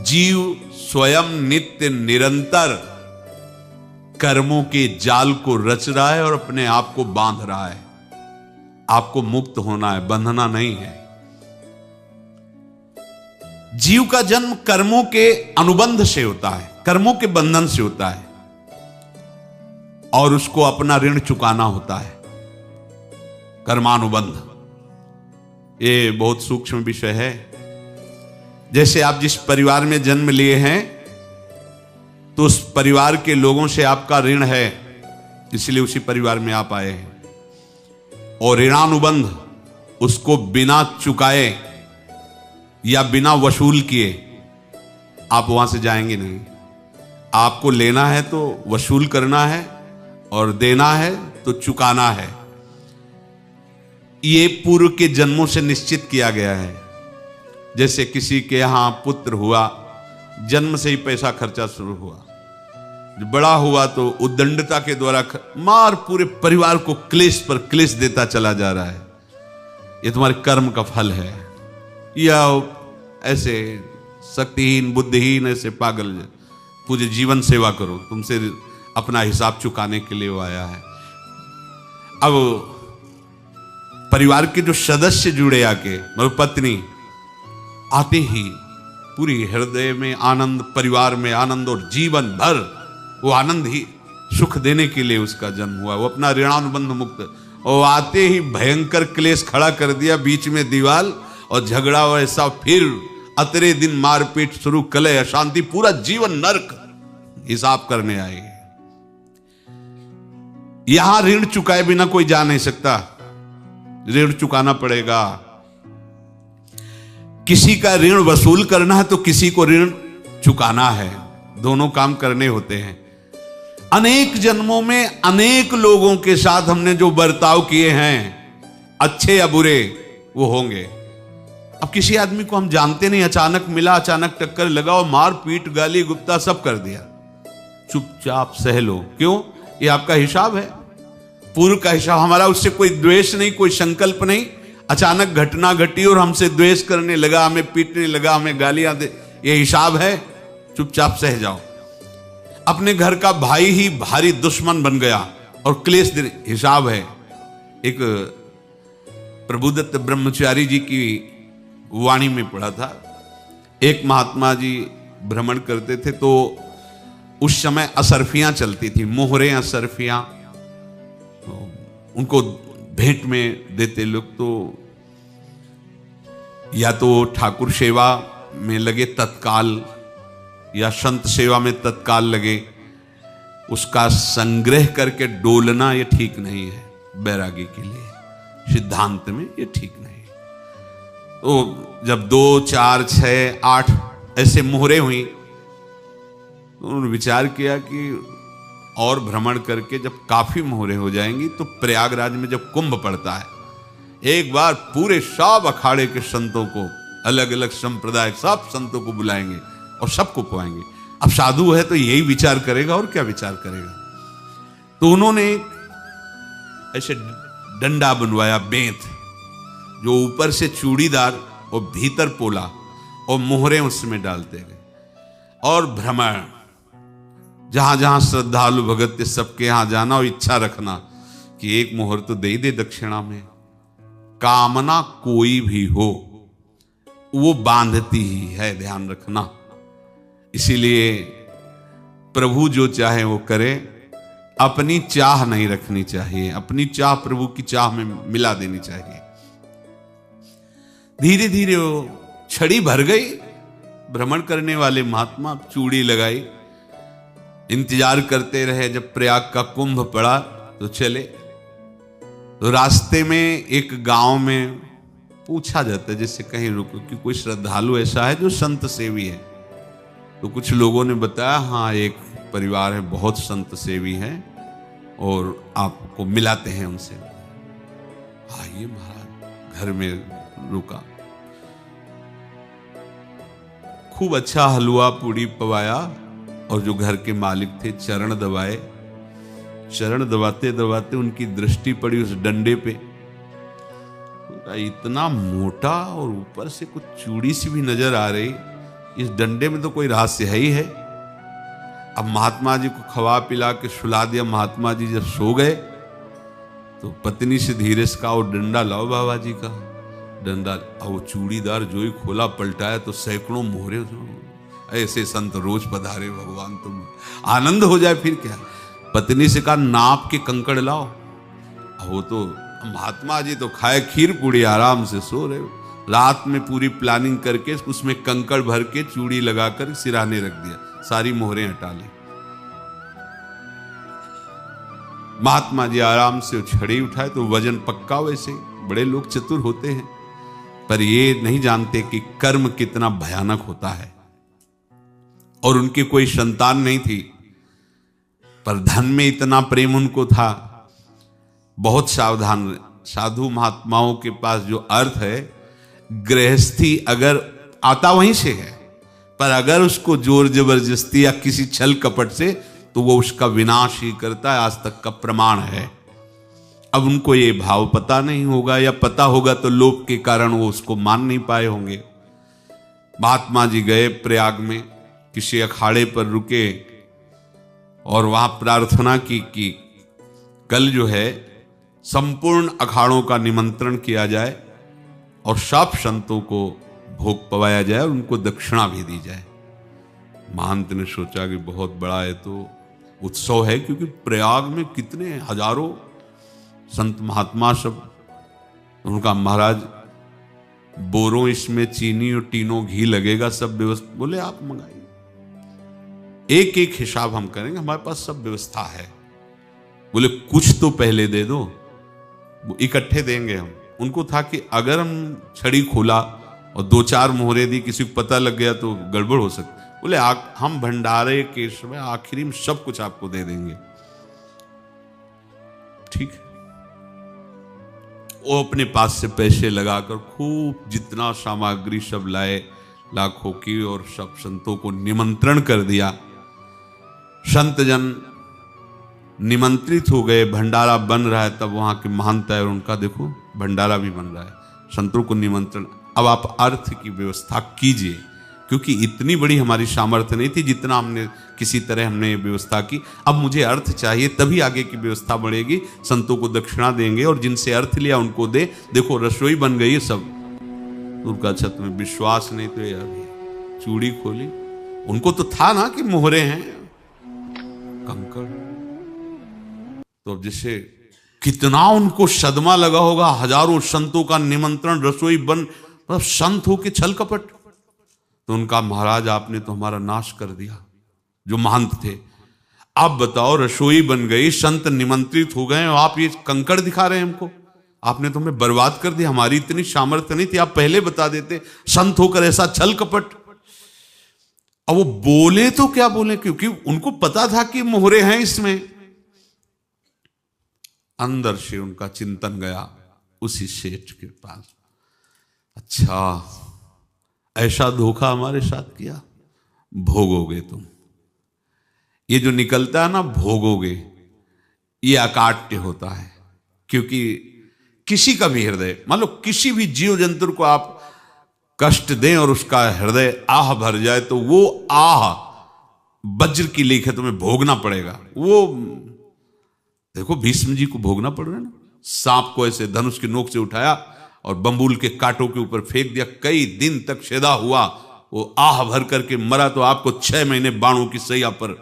जीव स्वयं नित्य निरंतर कर्मों के जाल को रच रहा है और अपने आप को बांध रहा है। आपको मुक्त होना है, बंधना नहीं है। जीव का जन्म कर्मों के अनुबंध से होता है, कर्मों के बंधन से होता है, और उसको अपना ऋण चुकाना होता है। कर्मानुबंध ये बहुत सूक्ष्म विषय है। जैसे आप जिस परिवार में जन्म लिए हैं तो उस परिवार के लोगों से आपका ऋण है, इसलिए उसी परिवार में आप आए हैं, और ऋणानुबंध उसको बिना चुकाए या बिना वसूल किए आप वहां से जाएंगे नहीं। आपको लेना है तो वसूल करना है, और देना है तो चुकाना है। ये पूर्व के जन्मों से निश्चित किया गया है। जैसे किसी के यहां पुत्र हुआ, जन्म से ही पैसा खर्चा शुरू हुआ, बड़ा हुआ तो उद्दंडता के द्वारा मार पूरे परिवार को क्लेश पर क्लेश देता चला जा रहा है। ये तुम्हारे कर्म का फल है। या ऐसे शक्तिहीन बुद्धिहीन ऐसे पागल पूरे जीवन सेवा करो, तुमसे अपना हिसाब चुकाने के लिए वो आया है। अब परिवार के जो सदस्य जुड़े आके, मतलब पत्नी आते ही पूरी हृदय में आनंद, परिवार में आनंद, और जीवन भर वो आनंद ही सुख देने के लिए उसका जन्म हुआ। वो अपना ऋणानुबंध मुक्त, और आते ही भयंकर क्लेश खड़ा कर दिया, बीच में दीवाल और झगड़ा वैसा, फिर अतरे दिन मारपीट शुरू, कलह अशांति, पूरा जीवन नरक हिसाब करने आए। यहां ऋण चुकाए बिना कोई जा नहीं सकता, ऋण चुकाना पड़ेगा। किसी का ऋण वसूल करना है तो किसी को ऋण चुकाना है, दोनों काम करने होते हैं। अनेक जन्मों में अनेक लोगों के साथ हमने जो बर्ताव किए हैं, अच्छे या बुरे, वो होंगे। अब किसी आदमी को हम जानते नहीं, अचानक मिला, अचानक टक्कर लगा और मार पीट गाली गुप्ता सब कर दिया, चुपचाप सह लो। क्यों? ये आपका हिसाब है, पूर्व का हिसाब। हमारा उससे कोई द्वेष नहीं, कोई संकल्प नहीं। अचानक घटना घटी और हमसे द्वेष करने लगा, हमें पीटने लगा, हमें गालियां दे, ये हिसाब है, चुपचाप सह जाओ। अपने घर का भाई ही भारी दुश्मन बन गया और क्लेश दे, हिसाब है। एक प्रभुदत्त ब्रह्मचारी जी की वाणी में पढ़ा था, एक महात्मा जी भ्रमण करते थे तो उस समय असरफियां चलती थी, मोहरे असरफियां, तो उनको भेंट में देते लोग। तो या तो ठाकुर सेवा में लगे तत्काल, या संत सेवा में तत्काल लगे, उसका संग्रह करके डोलना ये ठीक नहीं है बैरागी के लिए, सिद्धांत में ये ठीक नहीं। तो जब 2, 4, 6, 8 ऐसे मोहरे हुई तो उन्होंने विचार किया कि और भ्रमण करके जब काफी मोहरे हो जाएंगी तो प्रयागराज में जब कुंभ पड़ता है, एक बार पूरे सब अखाड़े के संतों को, अलग अलग संप्रदाय सब संतों को बुलाएंगे और सबको पुआएंगे। अब साधु है तो यही विचार करेगा, और क्या विचार करेगा। तो उन्होंने ऐसे डंडा बनवाया, बेंत, जो ऊपर से चूड़ीदार और भीतर पोला, और मोहरे उसमें डालते गए। और भ्रमण, जहां जहां श्रद्धालु भगत थे सबके यहां जाना और इच्छा रखना कि एक मोहर तो दे दे दक्षिणा में। कामना कोई भी हो वो बांधती ही है, ध्यान रखना। इसीलिए प्रभु जो चाहे वो करे, अपनी चाह नहीं रखनी चाहिए, अपनी चाह प्रभु की चाह में मिला देनी चाहिए। धीरे धीरे वो छड़ी भर गई, भ्रमण करने वाले महात्मा चूड़ी लगाई, इंतजार करते रहे। जब प्रयाग का कुंभ पड़ा तो चले। तो रास्ते में एक गांव में पूछा जाता है, जैसे कहीं रुको कि कोई श्रद्धालु ऐसा है जो संत सेवी है। तो कुछ लोगों ने बताया, हाँ एक परिवार है बहुत संत सेवी है और आपको मिलाते हैं उनसे। आइए महाराज, घर में रुका, खूब अच्छा हलवा पूड़ी पवाया, और जो घर के मालिक थे चरण दबाए। चरण दबाते दबाते उनकी दृष्टि पड़ी उस डंडे पे, इतना मोटा और ऊपर से कुछ चूड़ी सी भी नजर आ रही, इस डंडे में तो कोई रहस्य है ही है। अब महात्मा जी को खवा पिला के सुला दिया। महात्मा जी जब सो गए तो पत्नी से धीरे से कहा, वो डंडा लाओ बाबा जी का डंडा। वो चूड़ीदार जो ही खोला पलटाया तो सैकड़ों मोहरे। ऐसे संत रोज पधारे भगवान, तुम आनंद हो जाए फिर क्या। पत्नी से कहा, नाप के कंकड़ लाओ। वो तो महात्मा जी तो खाए खीर पूड़ी, आराम से सो रहे हो। रात में पूरी प्लानिंग करके उसमें कंकड़ भर के चूड़ी लगाकर सिराने रख दिया, सारी मोहरें हटा ली। महात्मा जी आराम से छड़ी उठाए तो वजन पक्का। वैसे बड़े लोग चतुर होते हैं, पर ये नहीं जानते कि कर्म कितना भयानक होता है। और उनकी कोई संतान नहीं थी, पर धन में इतना प्रेम उनको था। बहुत सावधान। साधु महात्माओं के पास जो अर्थ है, गृहस्थी अगर आता वहीं से है, पर अगर उसको जोर जबरदस्ती या किसी छल कपट से, तो वो उसका विनाश ही करता है। आज तक का प्रमाण है। अब उनको ये भाव पता नहीं होगा, या पता होगा तो लोभ के कारण वो उसको मान नहीं पाए होंगे। महात्मा जी गए प्रयाग में, किसी अखाड़े पर रुके और वहां प्रार्थना की कि कल जो है संपूर्ण अखाड़ों का निमंत्रण किया जाए और सब संतों को भोग पवाया जाए और उनको दक्षिणा भी दी जाए। महंत ने सोचा कि बहुत बड़ा है तो उत्सव है, क्योंकि प्रयाग में कितने हजारों संत महात्मा सब। उनका महाराज, बोरों इसमें चीनी और टीनों घी लगेगा, सब व्यवस्था। बोले आप मंगाइए, एक एक हिसाब हम करेंगे, हमारे पास सब व्यवस्था है। बोले कुछ तो पहले दे दो, वो इकट्ठे देंगे हम। उनको था कि अगर हम छड़ी खोला और दो चार मोहरे दी, किसी को पता लग गया तो गड़बड़ हो सकती। बोले हम भंडारे के समय आखिरी में सब कुछ आपको दे देंगे। ठीक है। वो अपने पास से पैसे लगाकर खूब जितना सामग्री सब लाए, लाखों की, और सब संतों को निमंत्रण कर दिया। संत जन निमंत्रित हो गए, भंडारा बन रहा है। तब वहां के महंत है और उनका देखो भंडारा भी बन रहा है, संतों को निमंत्रण। अब आप अर्थ की व्यवस्था कीजिए, क्योंकि इतनी बड़ी हमारी सामर्थ्य नहीं थी जितना हमने किसी तरह हमने व्यवस्था की। अब मुझे अर्थ चाहिए, तभी आगे की व्यवस्था बढ़ेगी। संतों को दक्षिणा देंगे और जिनसे अर्थ लिया उनको दे। देखो रसोई बन गई है सब। उनका छत में विश्वास नहीं तो यार चूड़ी खोली। उनको तो था ना कि मोहरे हैं, कंकड़। तो अब जैसे कितना उनको सदमा लगा होगा। हजारों संतों का निमंत्रण, रसोई बन, मतलब संत हो के छल कपट। तो उनका महाराज आपने तो हमारा नाश कर दिया, जो महंत थे। आप बताओ, रसोई बन गई, संत निमंत्रित हो गए और आप ये कंकड़ दिखा रहे हैं हमको। आपने तो हमें बर्बाद कर दिया। हमारी इतनी सामर्थ्य नहीं थी, आप पहले बता देते। संत होकर ऐसा छल कपट। अब वो बोले तो क्या बोले, क्योंकि उनको पता था कि मोहरे हैं इसमें। अंदर से उनका चिंतन गया उसी सेठ के पास, अच्छा ऐसा धोखा हमारे साथ किया, भोगोगे तुम। ये जो निकलता है ना भोगोगे, ये अकाट्य होता है। क्योंकि किसी का भी हृदय, मान लो किसी भी जीव जंतु को आप कष्ट दें और उसका हृदय आह भर जाए, तो वो आह वज्र की लेख है, तुम्हें भोगना पड़ेगा। वो देखो भीष्म जी को भोगना पड़ रहा है ना। सांप को ऐसे धनुष की नोक से उठाया और बंबूल के कांटों के ऊपर फेंक दिया, कई दिन तक छेदा हुआ, वो आह भर करके मरा। तो आपको 6 महीने बाणों की सैया पर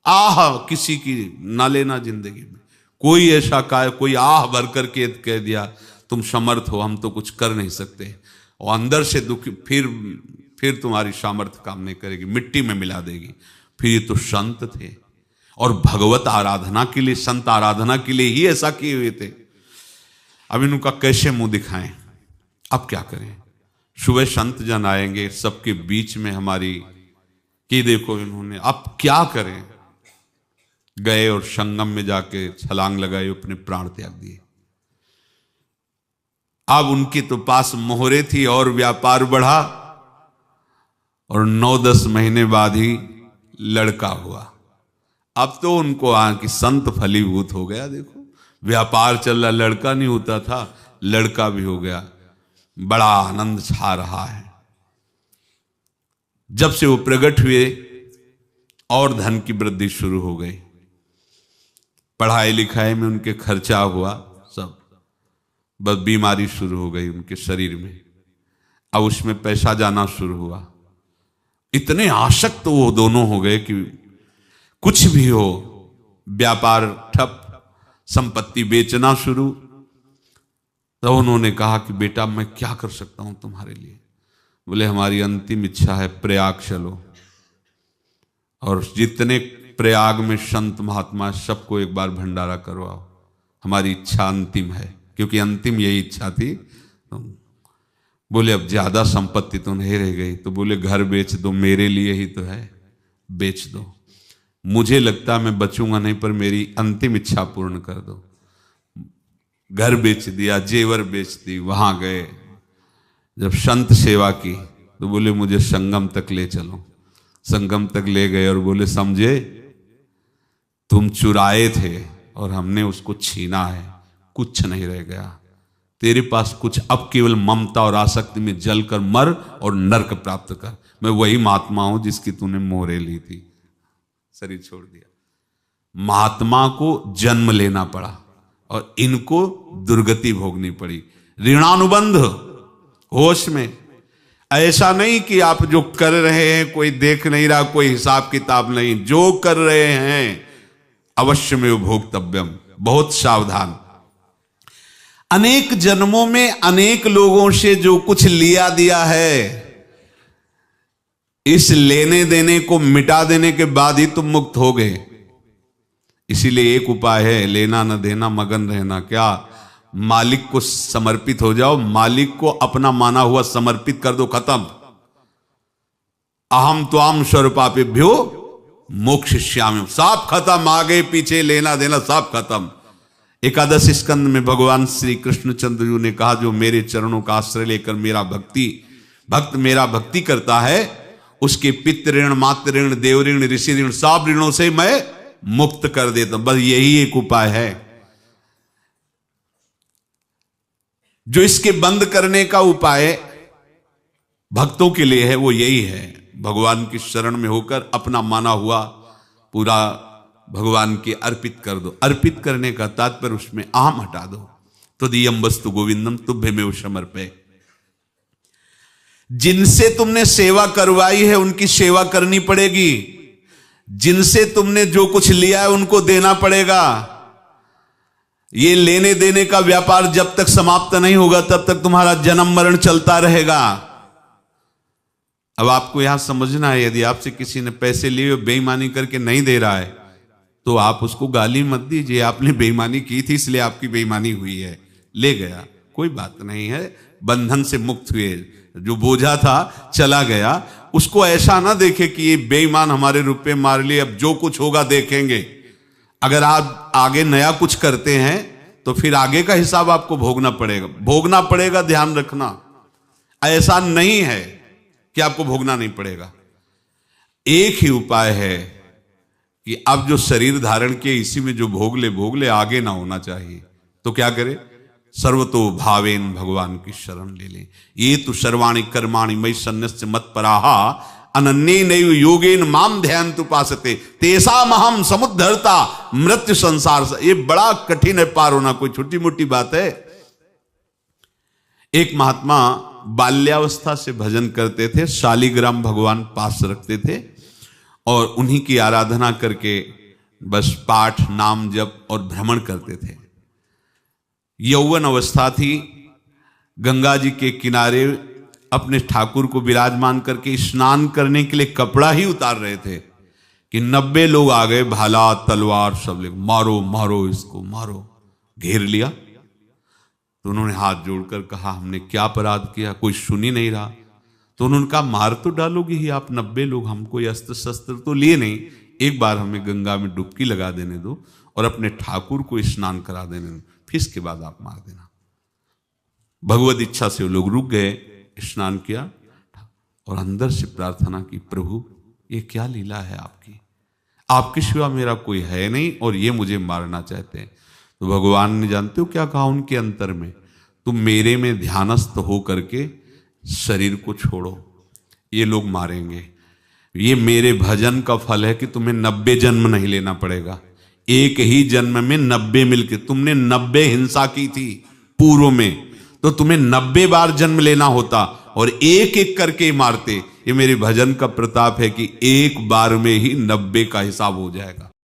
आह किसी की ना लेना जिंदगी में। कोई ऐसा कोई आह भर करके कह दिया तुम समर्थ हो, हम तो कुछ कर नहीं सकते, और अंदर से दुखी, फिर तुम्हारी सामर्थ्य काम नहीं करेगी, मिट्टी में मिला देगी। फिर ये तो संत थे और भगवत आराधना के लिए, संत आराधना के लिए ही ऐसा किए हुए थे। अब इनका कैसे मुंह दिखाएं, अब क्या करें। सुबह संत जन आएंगे, सबके बीच में हमारी कि देखो इन्होंने, अब क्या करें। गए और संगम में जाके छलांग लगाई, अपने प्राण त्याग दिए। अब उनके तो पास मोहरे थी और व्यापार बढ़ा, और 9-10 महीने बाद ही लड़का हुआ। अब तो उनको कि संत फलीभूत हो गया। देखो व्यापार चल रहा, लड़का नहीं होता था, लड़का भी हो गया, बड़ा आनंद छा रहा है। जब से वो प्रकट हुए और धन की वृद्धि शुरू हो गई, पढ़ाई लिखाई में उनके खर्चा हुआ सब, बस बीमारी शुरू हो गई उनके शरीर में, अब उसमें पैसा जाना शुरू हुआ। इतने आसक्त तो वो दोनों हो गए कि कुछ भी हो, व्यापार ठप, संपत्ति बेचना शुरू। तो उन्होंने कहा कि बेटा मैं क्या कर सकता हूं तुम्हारे लिए? बोले हमारी अंतिम इच्छा है प्रयाग चलो, और जितने प्रयाग में संत महात्मा सबको एक बार भंडारा करवाओ, हमारी इच्छा अंतिम है, क्योंकि अंतिम यही इच्छा थी। बोले अब ज्यादा संपत्ति तो नहीं रह गई, तो बोले घर बेच दो, मेरे लिए ही तो है, बेच दो। मुझे लगता मैं बचूंगा नहीं, पर मेरी अंतिम इच्छा पूर्ण कर दो। घर बेच दिया, जेवर बेच दी। वहां गए, जब संत सेवा की तो बोले मुझे संगम तक ले चलो। संगम तक ले गए और बोले समझे तुम चुराए थे और हमने उसको छीना है, कुछ नहीं रह गया तेरे पास कुछ, अब केवल ममता और आसक्ति में जलकर मर और नरक प्राप्त कर। मैं वही महात्मा हूं जिसकी तूने मोहरे ली थी, शरीर छोड़ दिया। महात्मा को जन्म लेना पड़ा और इनको दुर्गति भोगनी पड़ी। ऋणानुबंध, होश में। ऐसा नहीं कि आप जो कर रहे हैं कोई देख नहीं रहा, कोई हिसाब किताब नहीं, जो कर रहे हैं अवश्य में भोक्तव्यम, बहुत सावधान। अनेक जन्मों में अनेक लोगों से जो कुछ लिया दिया है, इस लेने देने को मिटा देने के बाद ही तुम मुक्त हो गए। इसीलिए एक उपाय है, लेना न देना मगन रहना। क्या? मालिक को समर्पित हो जाओ, मालिक को अपना माना हुआ समर्पित कर दो, खत्म। अहम त्वाम स्वरूपापेभ्यो मोक्षयिष्यामि, सब खत्म। आगे पीछे लेना देना सब खत्म। एकादश स्कंद में भगवान श्री कृष्णचंद्र जी ने कहा जो मेरे चरणों का आश्रय लेकर भक्त मेरा भक्ति करता है, उसके पितृ ऋण, मातृ ऋण, देव ऋण, ऋषि ऋण, सब ऋणों से मैं मुक्त कर देता हूं। बस यही एक उपाय है जो इसके बंद करने का उपाय भक्तों के लिए है, वो यही है, भगवान की शरण में होकर अपना माना हुआ पूरा भगवान के अर्पित कर दो। अर्पित करने का तात्पर्य उसमें अहम हटा दो। तो दियम वस्तु गोविंदम तुभ्यमेव समर्पये। जिनसे तुमने सेवा करवाई है उनकी सेवा करनी पड़ेगी, जिनसे तुमने जो कुछ लिया है उनको देना पड़ेगा। ये लेने देने का व्यापार जब तक समाप्त नहीं होगा तब तक तुम्हारा जन्म मरण चलता रहेगा। अब आपको यहां समझना है, यदि आपसे किसी ने पैसे लिए और बेईमानी करके नहीं दे रहा है तो आप उसको गाली मत दीजिए, आपने बेईमानी की थी इसलिए आपकी बेईमानी हुई है, ले गया, कोई बात नहीं है, बंधन से मुक्त हुए, जो बोझा था चला गया। उसको ऐसा ना देखे कि ये बेईमान हमारे रुपए मार लिए, अब जो कुछ होगा देखेंगे। अगर आप आगे नया कुछ करते हैं तो फिर आगे का हिसाब आपको भोगना पड़ेगा, ध्यान रखना। ऐसा नहीं है कि आपको भोगना नहीं पड़ेगा। एक ही उपाय है कि अब जो शरीर धारण किए इसी में जो भोग ले, आगे ना होना चाहिए। तो क्या करे? सर्वतो भावेन भगवान की शरण ले ले। ये तो सर्वाणि कर्माणि मयि सन्न्यस्य मत्पराहा अनन्येनैव योगेन माम ध्यायन्तु उपासते तेषामहं समुद्धर्ता मृत्यु संसार से। ये बड़ा कठिन है पार होना, कोई छोटी मोटी बात है। एक महात्मा बाल्यावस्था से भजन करते थे, शालिग्राम भगवान पास रखते थे और उन्हीं की आराधना करके बस पाठ, नाम, जप और भ्रमण करते थे। यौवन अवस्था थी, गंगा जी के किनारे अपने ठाकुर को विराजमान करके स्नान करने के लिए कपड़ा ही उतार रहे थे कि 90 लोग आ गए, भाला तलवार सब ले, मारो मारो इसको मारो, घेर लिया। तो उन्होंने हाथ जोड़कर कहा हमने क्या अपराध किया? कोई सुन ही नहीं रहा। तो उन्होंने कहा मार तो डालोगे ही आप, 90 लोग, हम कोई अस्त्र शस्त्र तो लिए नहीं, एक बार हमें गंगा में डुबकी लगा देने दो और अपने ठाकुर को स्नान करा देने दो, फिर इसके बाद आप मार देना। भगवत इच्छा से वो लोग रुक गए, स्नान किया और अंदर से प्रार्थना की, प्रभु ये क्या लीला है आपकी, आपके सिवा मेरा कोई है नहीं और ये मुझे मारना चाहते हैं। तो भगवान ने जानते हो क्या कहा उनके अंतर में? तुम मेरे में ध्यानस्थ हो करके शरीर को छोड़ो, ये लोग मारेंगे। ये मेरे भजन का फल है कि तुम्हें 90 जन्म नहीं लेना पड़ेगा। एक ही जन्म में 90 मिलके, तुमने 90 हिंसा की थी पूर्व में, तो तुम्हें 90 बार जन्म लेना होता और एक एक करके मारते। ये मेरे भजन का प्रताप है कि एक बार में ही 90 का हिसाब हो जाएगा।